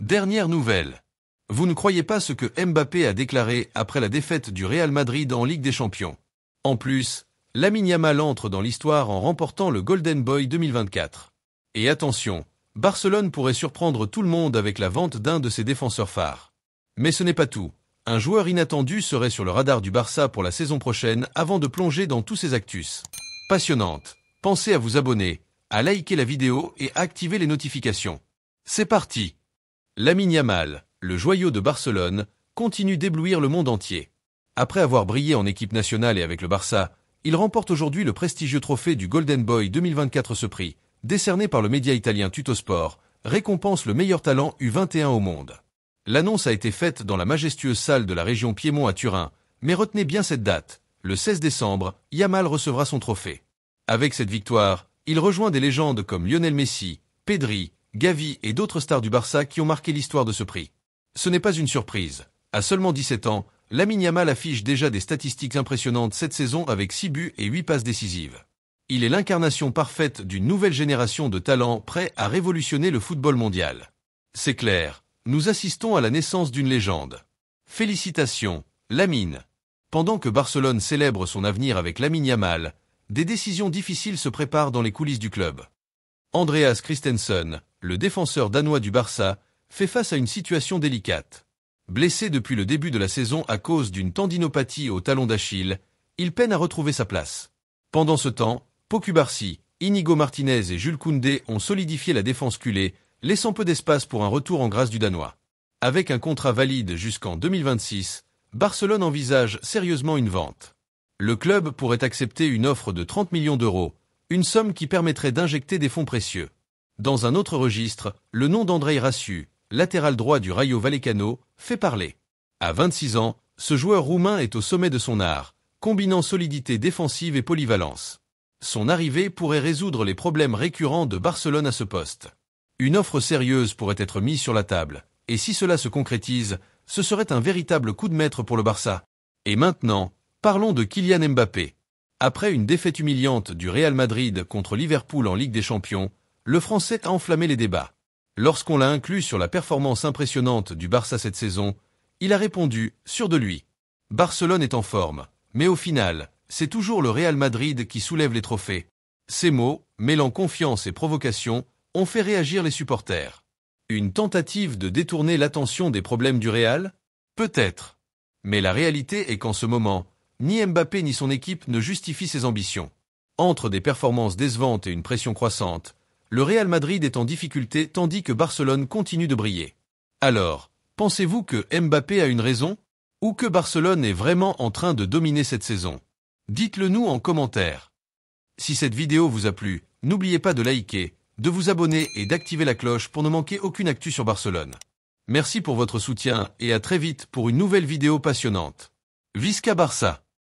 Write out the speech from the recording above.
Dernière nouvelle. Vous ne croyez pas ce que Mbappé a déclaré après la défaite du Real Madrid en Ligue des Champions. En plus, Lamine Yamal entre dans l'histoire en remportant le Golden Boy 2024. Et attention, Barcelone pourrait surprendre tout le monde avec la vente d'un de ses défenseurs phares. Mais ce n'est pas tout. Un joueur inattendu serait sur le radar du Barça pour la saison prochaine avant de plonger dans tous ses actus. Passionnante. Pensez à vous abonner, à liker la vidéo et à activer les notifications. C'est parti. Lamine Yamal, le joyau de Barcelone, continue d'éblouir le monde entier. Après avoir brillé en équipe nationale et avec le Barça, il remporte aujourd'hui le prestigieux trophée du Golden Boy 2024. Ce prix, décerné par le média italien Tuttosport, récompense le meilleur talent U21 au monde. L'annonce a été faite dans la majestueuse salle de la région Piémont à Turin, mais retenez bien cette date, le 16 décembre, Yamal recevra son trophée. Avec cette victoire, il rejoint des légendes comme Lionel Messi, Pedri, Gavi et d'autres stars du Barça qui ont marqué l'histoire de ce prix. Ce n'est pas une surprise. À seulement 17 ans, Lamine Yamal affiche déjà des statistiques impressionnantes cette saison avec 6 buts et 8 passes décisives. Il est l'incarnation parfaite d'une nouvelle génération de talents prêts à révolutionner le football mondial. C'est clair, nous assistons à la naissance d'une légende. Félicitations, Lamine. Pendant que Barcelone célèbre son avenir avec Lamine Yamal, des décisions difficiles se préparent dans les coulisses du club. Andreas Christensen, le défenseur danois du Barça, fait face à une situation délicate. Blessé depuis le début de la saison à cause d'une tendinopathie au talon d'Achille, il peine à retrouver sa place. Pendant ce temps, Pau Cubarsí, Inigo Martinez et Jules Koundé ont solidifié la défense culée, laissant peu d'espace pour un retour en grâce du Danois. Avec un contrat valide jusqu'en 2026, Barcelone envisage sérieusement une vente. Le club pourrait accepter une offre de 30 millions d'euros, une somme qui permettrait d'injecter des fonds précieux. Dans un autre registre, le nom d'Andrei Raciu, latéral droit du Rayo Vallecano, fait parler. À 26 ans, ce joueur roumain est au sommet de son art, combinant solidité défensive et polyvalence. Son arrivée pourrait résoudre les problèmes récurrents de Barcelone à ce poste. Une offre sérieuse pourrait être mise sur la table, et si cela se concrétise, ce serait un véritable coup de maître pour le Barça. Et maintenant, parlons de Kylian Mbappé. Après une défaite humiliante du Real Madrid contre Liverpool en Ligue des Champions, le Français a enflammé les débats. Lorsqu'on l'a inclus sur la performance impressionnante du Barça cette saison, il a répondu, sûr de lui. Barcelone est en forme, mais au final, c'est toujours le Real Madrid qui soulève les trophées. Ces mots, mêlant confiance et provocation, ont fait réagir les supporters. Une tentative de détourner l'attention des problèmes du Real ? Peut-être. Mais la réalité est qu'en ce moment, ni Mbappé ni son équipe ne justifient ses ambitions. Entre des performances décevantes et une pression croissante, le Real Madrid est en difficulté tandis que Barcelone continue de briller. Alors, pensez-vous que Mbappé a une raison ? Ou que Barcelone est vraiment en train de dominer cette saison ? Dites-le nous en commentaire. Si cette vidéo vous a plu, n'oubliez pas de liker, de vous abonner et d'activer la cloche pour ne manquer aucune actu sur Barcelone. Merci pour votre soutien et à très vite pour une nouvelle vidéo passionnante. Visca Barça!